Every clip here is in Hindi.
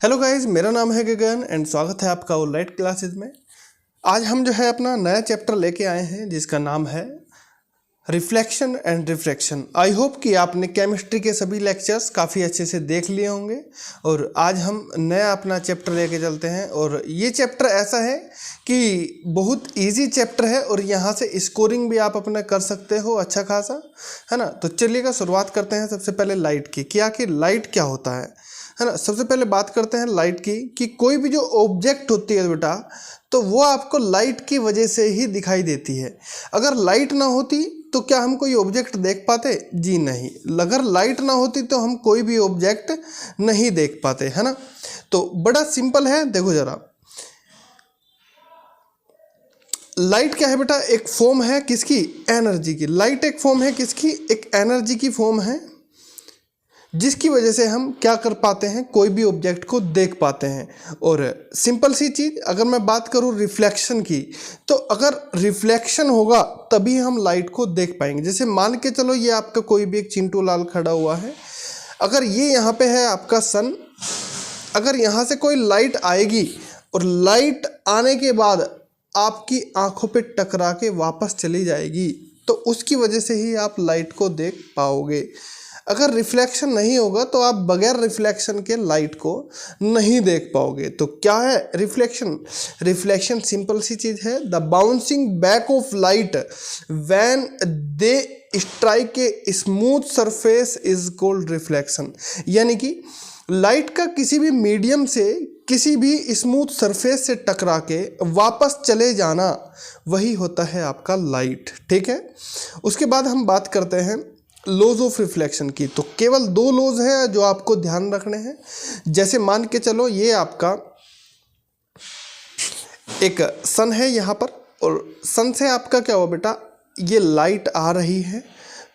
हेलो गाइस, मेरा नाम है गगन एंड स्वागत है आपका ऑल राइट क्लासेस में। आज हम जो है अपना नया चैप्टर लेके आए हैं जिसका नाम है reflection and refraction. I hope कि आपने केमिस्ट्री के सभी लेक्चर्स काफ़ी अच्छे से देख लिए होंगे और आज हम नया अपना चैप्टर लेके चलते हैं। और ये चैप्टर ऐसा है कि बहुत इजी चैप्टर है और यहाँ से स्कोरिंग भी आप अपना कर सकते हो अच्छा खासा, है ना। तो चलिएगा शुरुआत करते हैं सबसे पहले लाइट की कि आखिर लाइट क्या होता है ना। सबसे पहले बात करते हैं लाइट की कि कोई भी जो ऑब्जेक्ट होती है बेटा, तो वो आपको लाइट की वजह से ही दिखाई देती है। अगर लाइट ना होती तो क्या हम कोई ऑब्जेक्ट देख पाते? जी नहीं। अगर लाइट ना होती तो हम कोई भी ऑब्जेक्ट नहीं देख पाते, है ना। तो बड़ा सिंपल है, देखो जरा। लाइट क्या है बेटा? एक फॉर्म है किसकी? एनर्जी की। लाइट एक फॉर्म है किसकी? एक एनर्जी की फॉर्म है जिसकी वजह से हम क्या कर पाते हैं? कोई भी ऑब्जेक्ट को देख पाते हैं। और सिंपल सी चीज़, अगर मैं बात करूं रिफ्लेक्शन की, तो अगर रिफ्लेक्शन होगा तभी हम लाइट को देख पाएंगे। जैसे मान के चलो ये आपका कोई भी एक चिंटू लाल खड़ा हुआ है, अगर ये यहाँ पे है आपका सन, अगर यहाँ से कोई लाइट आएगी और लाइट आने के बाद आपकी आंखों पे टकरा के वापस चली जाएगी, तो उसकी वजह से ही आप लाइट को देख पाओगे। अगर रिफ्लेक्शन नहीं होगा तो आप बगैर रिफ्लेक्शन के लाइट को नहीं देख पाओगे। तो क्या है रिफ्लेक्शन? रिफ्लेक्शन सिंपल सी चीज़ है, the bouncing back of light when they strike a smooth surface is called reflection. यानी कि लाइट का किसी भी मीडियम से किसी भी स्मूथ सरफेस से टकरा के वापस चले जाना, वही होता है आपका लाइट। ठीक है। उसके बाद हम बात करते हैं लॉज ऑफ रिफ्लेक्शन की। तो केवल दो लॉज हैं जो आपको ध्यान रखने हैं। जैसे मान के चलो ये आपका एक सन है यहाँ पर, और सन से आपका क्या हुआ बेटा? ये लाइट आ रही है,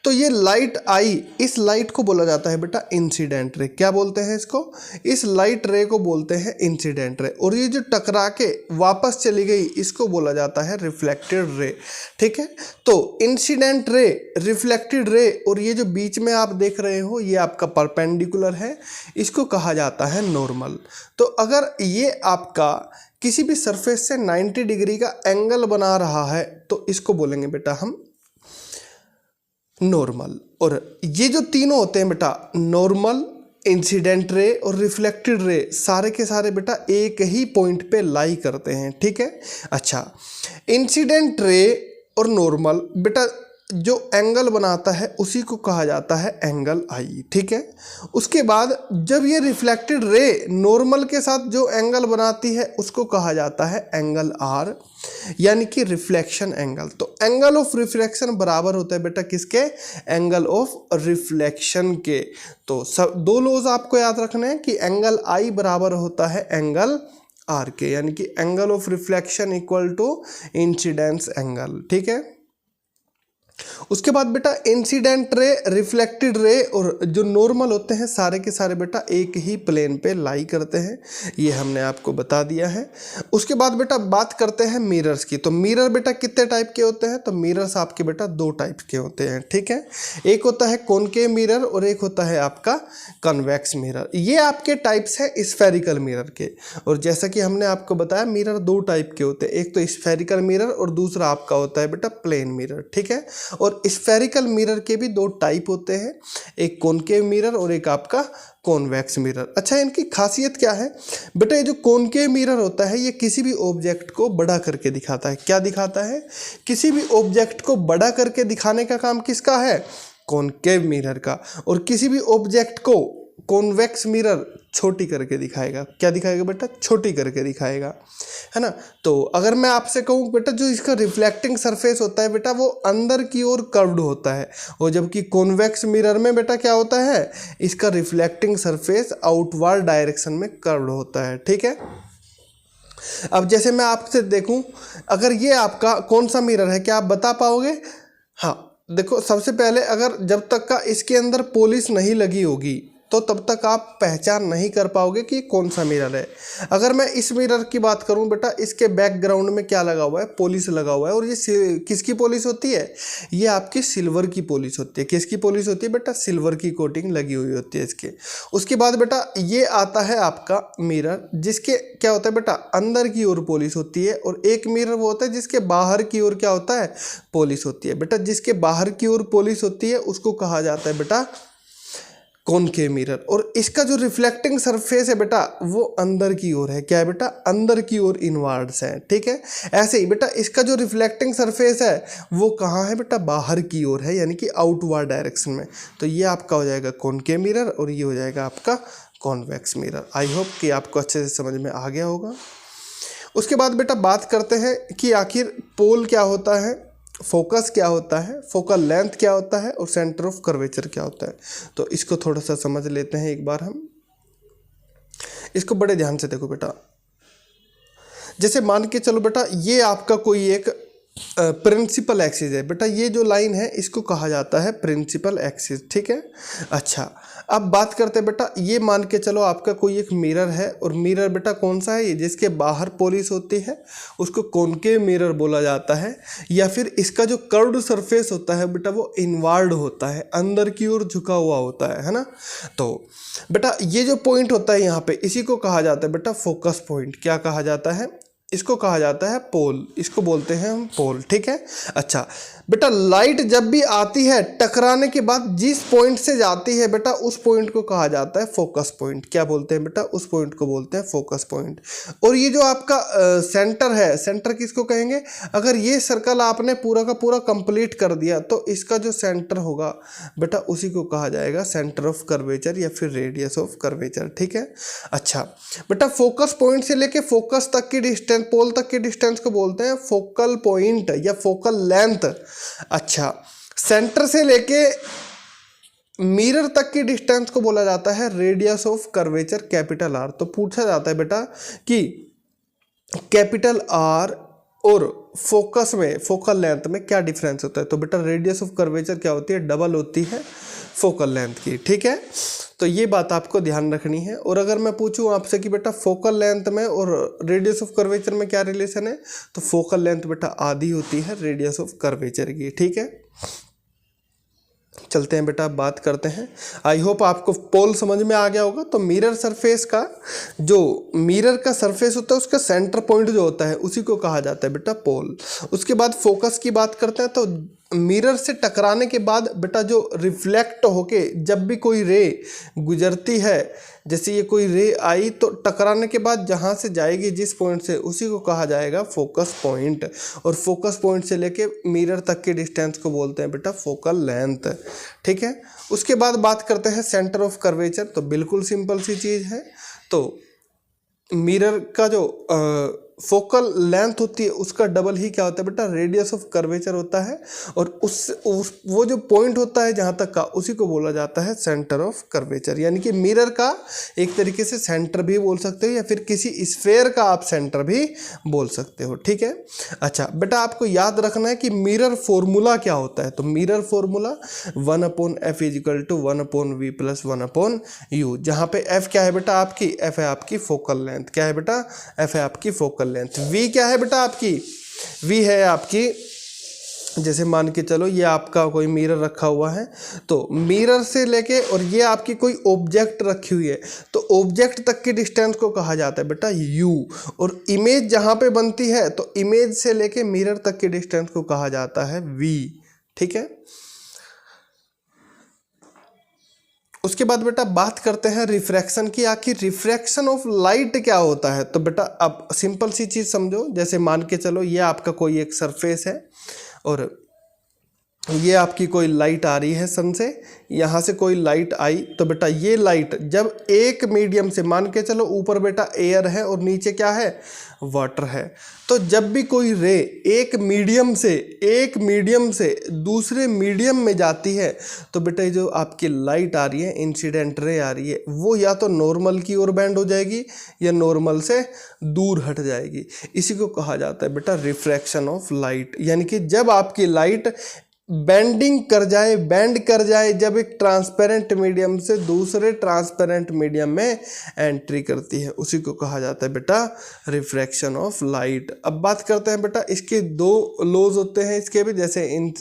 तो ये लाइट आई, इस लाइट को बोला जाता है बेटा इंसिडेंट रे। क्या बोलते हैं इसको? इस लाइट रे को बोलते हैं इंसिडेंट रे। और ये जो टकरा के वापस चली गई, इसको बोला जाता है रिफ्लेक्टेड रे। ठीक है। तो इंसिडेंट रे, रिफ्लेक्टेड रे, और ये जो बीच में आप देख रहे हो ये आपका परपेंडिकुलर है, इसको कहा जाता है नॉर्मल। तो अगर ये आपका किसी भी सरफेस से 90 डिग्री का एंगल बना रहा है तो इसको बोलेंगे बेटा हम नॉर्मल। और ये जो तीनों होते हैं बेटा, नॉर्मल, इंसिडेंट रे और रिफ्लेक्टेड रे, सारे के सारे बेटा एक ही पॉइंट पे लाई करते हैं। ठीक है। अच्छा, इंसिडेंट रे और नॉर्मल बेटा जो एंगल बनाता है उसी को कहा जाता है एंगल आई। ठीक है। उसके बाद जब ये रिफ्लेक्टेड रे नॉर्मल के साथ जो एंगल बनाती है उसको कहा जाता है एंगल आर, यानी कि रिफ्लेक्शन एंगल। तो एंगल ऑफ रिफ्लेक्शन बराबर होता है बेटा किसके? एंगल ऑफ रिफ्लेक्शन के। तो सब दो लॉज आपको याद रखने हैं कि एंगल आई बराबर होता है एंगल आर के, यानी कि angle of reflection equal to incidence angle. ठीक है। उसके बाद बेटा इंसिडेंट रे, रिफ्लेक्टेड रे और जो नॉर्मल होते हैं सारे के सारे बेटा एक ही प्लेन पे लाई करते हैं, ये हमने आपको बता दिया है। उसके बाद बेटा बात करते हैं मिरर्स की। तो मिरर बेटा कितने टाइप के होते हैं? तो मिरर्स आपके बेटा दो टाइप के होते हैं। ठीक है। एक होता है कॉनकेव मिरर और एक होता है आपका कन्वेक्स मिरर। ये आपके टाइप्स हैं स्फेरिकल मिरर के। और जैसा कि हमने आपको बताया मिरर दो टाइप के होते हैं, एक तो स्फेरिकल मिरर और दूसरा आपका होता है बेटा प्लेन मिरर। ठीक है। और स्फेरिकल मिरर के भी दो टाइप होते हैं, एक कॉनकेव मिरर और एक आपका कॉन्वेक्स मिरर। अच्छा, इनकी खासियत क्या है बेटा? ये जो कॉनकेव मिरर होता है ये किसी भी ऑब्जेक्ट को बड़ा करके दिखाता है। क्या दिखाता है? किसी भी ऑब्जेक्ट को बड़ा करके दिखाने का काम किसका है? कॉनकेव मिरर का। और किसी भी ऑब्जेक्ट को कॉन्वेक्स मिरर छोटी करके दिखाएगा। क्या दिखाएगा बेटा? छोटी करके दिखाएगा, है ना। तो अगर मैं आपसे कहूँ बेटा जो इसका रिफ्लेक्टिंग सरफेस होता है बेटा वो अंदर की ओर कर्व्ड होता है, और जबकि कॉन्वेक्स मिरर में बेटा क्या होता है? इसका रिफ्लेक्टिंग सरफेस आउटवर्ड डायरेक्शन में कर्व्ड होता है। ठीक है। अब जैसे मैं आपसे देखूं, अगर ये आपका कौन सा मिरर है, क्या आप बता पाओगे? हाँ, देखो सबसे पहले अगर जब तक का इसके अंदर पॉलिश नहीं लगी होगी, तो तब तक आप पहचान नहीं कर पाओगे कि कौन सा मिरर है। अगर मैं इस मिरर की बात करूं बेटा, इसके बैकग्राउंड में क्या लगा हुआ है, पॉलिश लगा हुआ है। और ये किसकी पॉलिश होती है, ये आपकी सिल्वर की पॉलिश होती है। किसकी पॉलिश होती है बेटा, सिल्वर की कोटिंग लगी हुई होती है इसके। उसके बाद बेटा ये आता है आपका मिरर, जिसके क्या होता है बेटा, अंदर की ओर पॉलिश होती है। और एक मिरर वो होता है जिसके बाहर की ओर क्या होता है, पॉलिश होती है। बेटा जिसके बाहर की ओर पॉलिश होती है उसको कहा जाता है बेटा कॉनकेव मिरर। और इसका जो रिफ्लेक्टिंग सरफेस है बेटा वो अंदर की ओर है। क्या है बेटा, अंदर की ओर इनवर्ड्स है। ठीक है, ऐसे ही बेटा इसका जो रिफ्लेक्टिंग सरफेस है वो कहाँ है बेटा, बाहर की ओर है, यानी कि आउटवर्ड डायरेक्शन में। तो ये आपका हो जाएगा कॉनकेव मिरर और ये हो जाएगा आपका कॉन्वेक्स मिरर। आई होप कि आपको अच्छे से समझ में आ गया होगा। उसके बाद बेटा बात करते हैं कि आखिर पोल क्या होता है, फोकस क्या होता है, फोकल लेंथ क्या होता है और सेंटर ऑफ कर्वेचर क्या होता है। तो इसको थोड़ा सा समझ लेते हैं एक बार हम। इसको बड़े ध्यान से देखो बेटा। जैसे मान के चलो बेटा ये आपका कोई एक प्रिंसिपल एक्सिस है बेटा, ये जो लाइन है इसको कहा जाता है प्रिंसिपल एक्सिस। ठीक है, अच्छा अब बात करते हैं बेटा, ये मान के चलो आपका कोई एक मिरर है और मिरर बेटा कौन सा है, ये जिसके बाहर पॉलिश होती है उसको कॉनकेव मिरर बोला जाता है। या फिर इसका जो कर्व्ड सरफेस होता है बेटा वो इनवर्ड होता है, अंदर की ओर झुका हुआ होता है ना। तो बेटा ये जो पॉइंट होता है यहाँ पे, इसी को कहा जाता है बेटा फोकस पॉइंट। क्या कहा जाता है, इसको कहा जाता है पोल, इसको बोलते हैं हम पोल। ठीक है, अच्छा बेटा लाइट जब भी आती है टकराने के बाद जिस पॉइंट से जाती है बेटा उस पॉइंट को कहा जाता है फोकस पॉइंट। क्या बोलते हैं बेटा, उस पॉइंट को बोलते हैं फोकस पॉइंट। और ये जो आपका सेंटर है, सेंटर किसको कहेंगे, अगर ये सर्कल आपने पूरा का पूरा कंप्लीट कर दिया तो इसका जो सेंटर होगा बेटा उसी को कहा जाएगा सेंटर ऑफ कर्वेचर या फिर रेडियस ऑफ कर्वेचर। ठीक है, अच्छा बेटा फोकस पॉइंट से लेके फोकस तक की डिस्टेंस, पोल तक की डिस्टेंस को बोलते हैं फोकल पॉइंट या फोकल लेंथ। अच्छा सेंटर से लेके मिरर तक की डिस्टेंस को बोला जाता है radius of curvature capital R. तो पूछा जाता है बेटा कि कैपिटल आर और फोकस में, फोकल लेंथ में क्या डिफरेंस होता है। तो बेटा रेडियस ऑफ कर्वेचर क्या होती है, डबल होती है फोकल लेंथ की। ठीक है, तो ये बात आपको ध्यान रखनी है। और अगर मैं पूछूं आपसे कि बेटा फोकल लेंथ में और रेडियस ऑफ कर्वेचर में क्या रिलेशन है, तो फोकल लेंथ बेटा आधी होती है रेडियस ऑफ कर्वेचर की। ठीक है, चलते हैं बेटा बात करते हैं। आई होप आपको पोल समझ में आ गया होगा। तो मिरर सरफेस का, जो मिरर का सरफेस होता है उसका सेंटर पॉइंट जो होता है उसी को कहा जाता है बेटा पोल। उसके बाद फोकस की बात करते हैं। तो मिरर से टकराने के बाद बेटा जो रिफ्लेक्ट होके जब भी कोई रे गुजरती है, जैसे ये कोई रे आई तो टकराने के बाद जहाँ से जाएगी जिस पॉइंट से, उसी को कहा जाएगा फोकस पॉइंट। और फोकस पॉइंट से लेके मिरर तक के डिस्टेंस को बोलते हैं बेटा फोकल लेंथ। ठीक है, उसके बाद बात करते हैं सेंटर ऑफ कर्वेचर। तो बिल्कुल सिंपल सी चीज़ है। तो मिरर का जो फोकल लेंथ होती है उसका डबल ही क्या होता है बेटा, रेडियस ऑफ कर्वेचर होता है। और वो जो पॉइंट होता है जहाँ तक का, उसी को बोला जाता है सेंटर ऑफ कर्वेचर। यानी कि मिरर का एक तरीके से सेंटर भी बोल सकते हो या फिर किसी स्फेयर का आप सेंटर भी बोल सकते हो। ठीक है, अच्छा बेटा आपको याद रखना है कि मिरर फॉर्मूला क्या होता है। तो mirror formula 1/f = 1/v + 1/u, जहाँ पे f क्या है बेटा आपकी, f है आपकी फोकल लेंथ। क्या है बेटा, f है आपकी फोकल लेंथ। v क्या है बेटा आपकी, v है आपकी, जैसे मान के चलो ये आपका कोई मिरर रखा हुआ है, तो मिरर से लेके और ये आपकी कोई ऑब्जेक्ट रखी हुई है तो ऑब्जेक्ट तक की डिस्टेंस को कहा जाता है बेटा u। और इमेज जहाँ पे बनती है तो इमेज से लेके मिरर तक की डिस्टेंस को कहा जाता है v। ठीक है, उसके बाद बेटा बात करते हैं रिफ्रैक्शन की। आखिर रिफ्रैक्शन ऑफ लाइट क्या होता है। तो बेटा अब सिंपल सी चीज़ समझो। जैसे मान के चलो ये आपका कोई एक सरफेस है और ये आपकी कोई लाइट आ रही है सन से, यहाँ से कोई लाइट आई तो बेटा ये लाइट जब एक मीडियम से, मान के चलो ऊपर बेटा एयर है और नीचे क्या है, वाटर है, तो जब भी कोई रे एक मीडियम से दूसरे मीडियम में जाती है तो बेटा ये जो आपकी लाइट आ रही है, इंसिडेंट रे आ रही है, वो या तो नॉर्मल की ओर बेंड हो जाएगी या नॉर्मल से दूर हट जाएगी। इसी को कहा जाता है बेटा रिफ्रैक्शन ऑफ लाइट। यानी कि जब आपकी लाइट बेंडिंग कर जाए, बेंड कर जाए जब एक ट्रांसपेरेंट मीडियम से दूसरे ट्रांसपेरेंट मीडियम में एंट्री करती है, उसी को कहा जाता है बेटा रिफ्रैक्शन ऑफ लाइट। अब बात करते हैं बेटा इसके दो लॉज होते हैं इसके भी, जैसे इन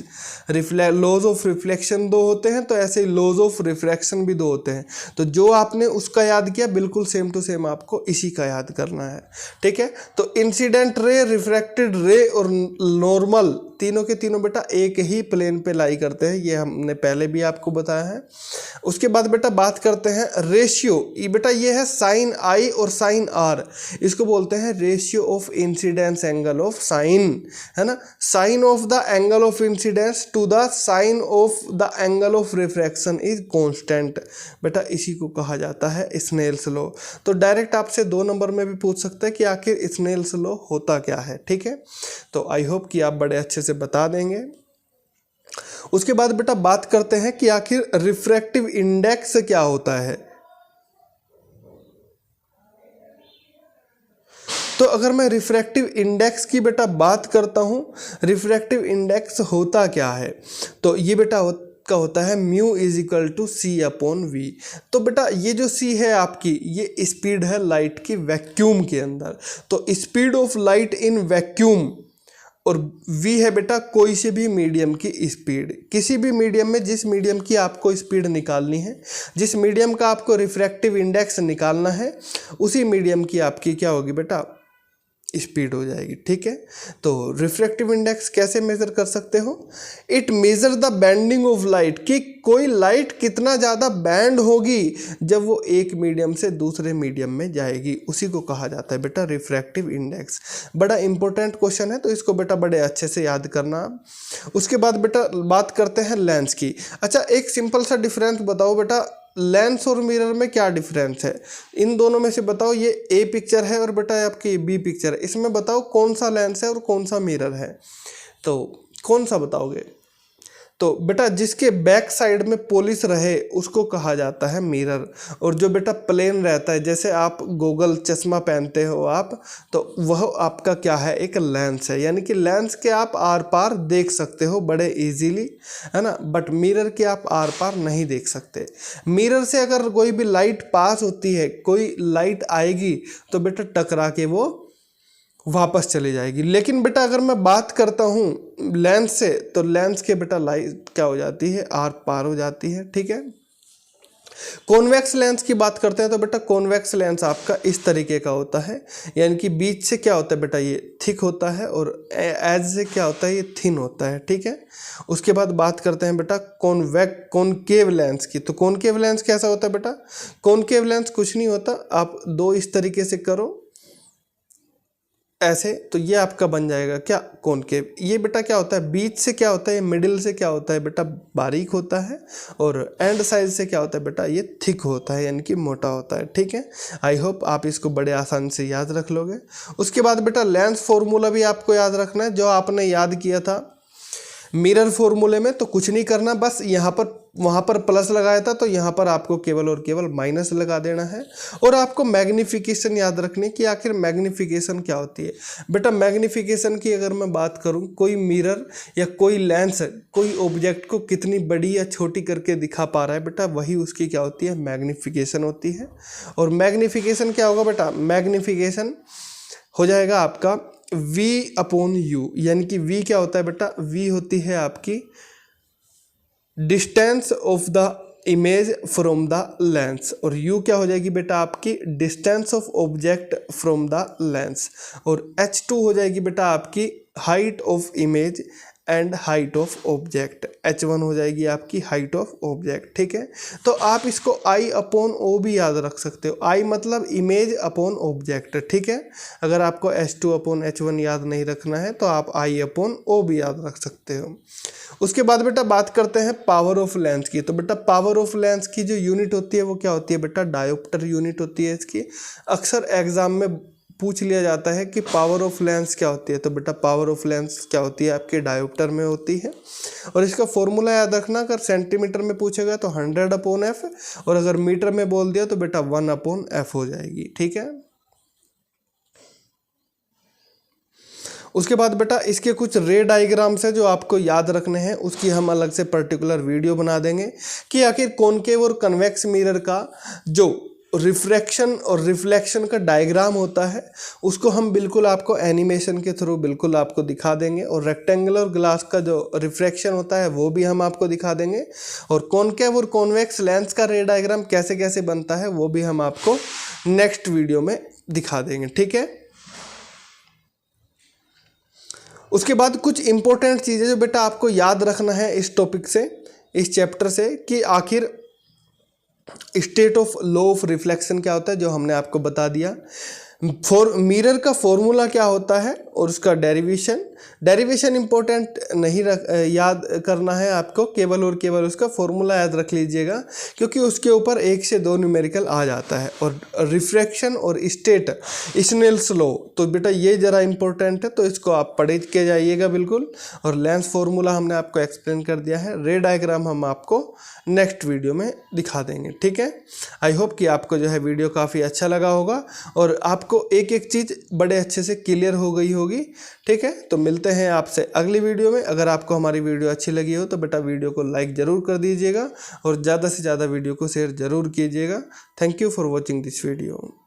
लॉज ऑफ रिफ्लेक्शन दो होते हैं तो ऐसे ही लॉज ऑफ रिफ्रैक्शन भी दो होते हैं। तो जो आपने उसका याद किया बिल्कुल सेम टू सेम आपको इसी का याद करना है, ठीक है। तो इंसिडेंट रे, रिफ्रैक्टेड रे और नॉर्मल तीनों के तीनों बेटा एक ही प्लेन पे लाई करते हैं, ये हमने पहले भी आपको बताया है। उसके बाद बेटा बात करते हैं रेशियो, ये बेटा ये है साइन आई और साइन आर, इसको बोलते हैं ratio of incidence angle of sine, है ना। Sine of the angle of incidence to the sine of the angle of refraction is constant, बेटा इसी को कहा जाता है स्नेल्स लॉ। तो डायरेक्ट आपसे 2 नंबर में भी पूछ सकते हैं कि आखिर स्नेल्स लॉ होता क्या है, ठीक है। तो आई होप कि आप बड़े अच्छे से बता देंगे। उसके बाद बेटा बात करते हैं कि आखिर रिफ्रैक्टिव इंडेक्स क्या होता है। तो अगर मैं रिफ्रैक्टिव इंडेक्स की बेटा बात करता हूं, रिफ्रैक्टिव इंडेक्स होता क्या है, तो ये बेटा का होता है mu is equal to c upon v. तो बेटा ये जो सी है आपकी, ये स्पीड है लाइट की वैक्यूम के अंदर, तो speed of light in vacuum, और v है बेटा कोई से भी मीडियम की स्पीड, किसी भी मीडियम में जिस मीडियम की आपको स्पीड निकालनी है, जिस मीडियम का आपको रिफ्रैक्टिव इंडेक्स निकालना है, उसी मीडियम की आपकी क्या होगी बेटा स्पीड हो जाएगी, ठीक है। तो रिफ्रैक्टिव इंडेक्स कैसे मेजर कर सकते हो, it measure the bending of light, कि कोई लाइट कितना ज़्यादा बैंड होगी जब वो एक मीडियम से दूसरे मीडियम में जाएगी, उसी को कहा जाता है बेटा रिफ्रैक्टिव इंडेक्स। बड़ा इंपॉर्टेंट क्वेश्चन है, तो इसको बेटा बड़े अच्छे से याद करना। उसके बाद बेटा बात करते हैं लेंस की। अच्छा एक सिंपल सा डिफरेंस बताओ बेटा, लेंस और मिरर में क्या डिफरेंस है, इन दोनों में से बताओ। ये ए पिक्चर है और बेटा आपकी बी पिक्चर है, इसमें बताओ कौन सा लेंस है और कौन सा मिरर है, तो कौन सा बताओगे। तो बेटा जिसके बैक साइड में पॉलिश रहे उसको कहा जाता है मिरर, और जो बेटा प्लेन रहता है, जैसे आप गोगल चश्मा पहनते हो आप, तो वह आपका क्या है एक लेंस है, यानी कि लेंस के आप आर पार देख सकते हो बड़े इजीली, है ना, बट मिरर के आप आर पार नहीं देख सकते। मिरर से अगर कोई भी लाइट पास होती है, कोई लाइट आएगी तो बेटा टकरा के वो वापस चली जाएगी। लेकिन बेटा अगर मैं बात करता हूँ लेंस से, तो लेंस के बेटा लाइट क्या हो जाती है आर पार हो जाती है, ठीक है। कॉन्वेक्स लेंस की बात करते हैं तो बेटा कॉन्वेक्स लेंस आपका इस तरीके का होता है, यानी कि बीच से क्या होता है बेटा ये थिक होता है और एज से क्या होता है ये थिन होता है, ठीक है। उसके बाद बात करते हैं बेटा कॉनकेव लेंस की। तो कॉनकेव लेंस कैसा होता है बेटा, कॉनकेव लेंस कुछ नहीं होता, आप दो इस तरीके से करो ऐसे, तो ये आपका बन जाएगा क्या कॉनकेव। ये बेटा क्या होता है बीच से क्या होता है, मिडिल से क्या होता है बेटा बारीक होता है, और एंड साइड से क्या होता है बेटा ये थिक होता है, यानी कि मोटा होता है, ठीक है। आई होप आप इसको बड़े आसानी से याद रख लोगे। उसके बाद बेटा लेंस फॉर्मूला भी आपको याद रखना है, जो आपने याद किया था मिरर फॉर्मूले में, तो कुछ नहीं करना, बस यहाँ पर वहाँ पर प्लस लगाया था तो यहाँ पर आपको केवल और केवल माइनस लगा देना है। और आपको मैग्निफिकेशन याद रखनी कि आखिर मैग्निफिकेशन क्या होती है। बेटा मैग्निफिकेशन की अगर मैं बात करूँ, कोई मिरर या कोई लेंस कोई ऑब्जेक्ट को कितनी बड़ी या छोटी करके दिखा पा रहा है बेटा, वही उसकी क्या होती है मैग्निफिकेशन होती है। और मैग्निफिकेशन क्या होगा बेटा, मैग्निफिकेशन हो जाएगा आपका v अपॉन यू, यानी कि v क्या होता है बेटा, v होती है आपकी distance of the image from the lens, और u क्या हो जाएगी बेटा आपकी distance of object from the lens, और h2 हो जाएगी बेटा आपकी height of image and height of object, h1 हो जाएगी आपकी हाइट ऑफ ऑब्जेक्ट, ठीक है। तो आप इसको I अपॉन O भी याद रख सकते हो, I मतलब इमेज अपॉन ऑब्जेक्ट, ठीक है। अगर आपको h2 अपॉन h1 याद नहीं रखना है तो आप I अपॉन O भी याद रख सकते हो। उसके बाद बेटा बात करते हैं पावर ऑफ लेंस की। तो बेटा पावर ऑफ लेंस की जो यूनिट होती है वो क्या होती है बेटा, डायोप्टर यूनिट होती है इसकी। अक्सर एग्जाम में पूछ लिया जाता है कि पावर ऑफ लेंस क्या होती है, तो बेटा पावर ऑफ लेंस क्या होती है आपके डायोप्टर में होती है। और इसका फॉर्मूला याद रखना, अगर सेंटीमीटर में पूछेगा तो 100 अपॉन एफ, और अगर मीटर में बोल दिया तो बेटा 1 अपॉन एफ हो जाएगी, ठीक है। उसके बाद बेटा इसके कुछ रे डायग्राम्स है जो आपको याद रखने हैं, उसकी हम अलग से पर्टिकुलर वीडियो बना देंगे कि आखिर कॉनकेव और कन्वेक्स मिरर का जो रिफ्रैक्शन और रिफ्लेक्शन का डायग्राम होता है उसको हम बिल्कुल आपको एनिमेशन के थ्रू बिल्कुल आपको दिखा देंगे, और रेक्टेंगुलर ग्लास का जो रिफ्रैक्शन होता है वो भी हम आपको दिखा देंगे, और कॉनकेव और कॉन्वेक्स लेंस का रे डायग्राम कैसे कैसे बनता है वो भी हम आपको नेक्स्ट वीडियो में दिखा देंगे, ठीक है। उसके बाद कुछ इंपॉर्टेंट चीज़ें जो बेटा आपको याद रखना है इस टॉपिक से, इस चैप्टर से, कि आखिर state of law of reflection क्या होता है जो हमने आपको बता दिया। मिरर का फॉर्मूला क्या होता है और उसका डेरिवेशन इंपॉर्टेंट नहीं याद करना है आपको, केवल और केवल उसका फॉर्मूला याद रख लीजिएगा क्योंकि उसके ऊपर 1 से 2 न्यूमेरिकल आ जाता है। और रिफ्रैक्शन और स्टेट स्नेल्स लॉ, तो बेटा ये ज़रा इंपॉर्टेंट है तो इसको आप पढ़ के जाइएगा बिल्कुल। और लेंस फॉर्मूला हमने आपको एक्सप्लेन कर दिया है, रे डायग्राम हम आपको नेक्स्ट वीडियो में दिखा देंगे, ठीक है। आई होप कि आपको जो है वीडियो काफ़ी अच्छा लगा होगा और आपको एक एक चीज़ बड़े अच्छे से क्लियर हो गई होगी, ठीक है। तो मिलते हैं आपसे अगली वीडियो में। अगर आपको हमारी वीडियो अच्छी लगी हो तो बेटा वीडियो को लाइक ज़रूर कर दीजिएगा और ज़्यादा से ज़्यादा वीडियो को शेयर ज़रूर कीजिएगा। Thank you for watching this video.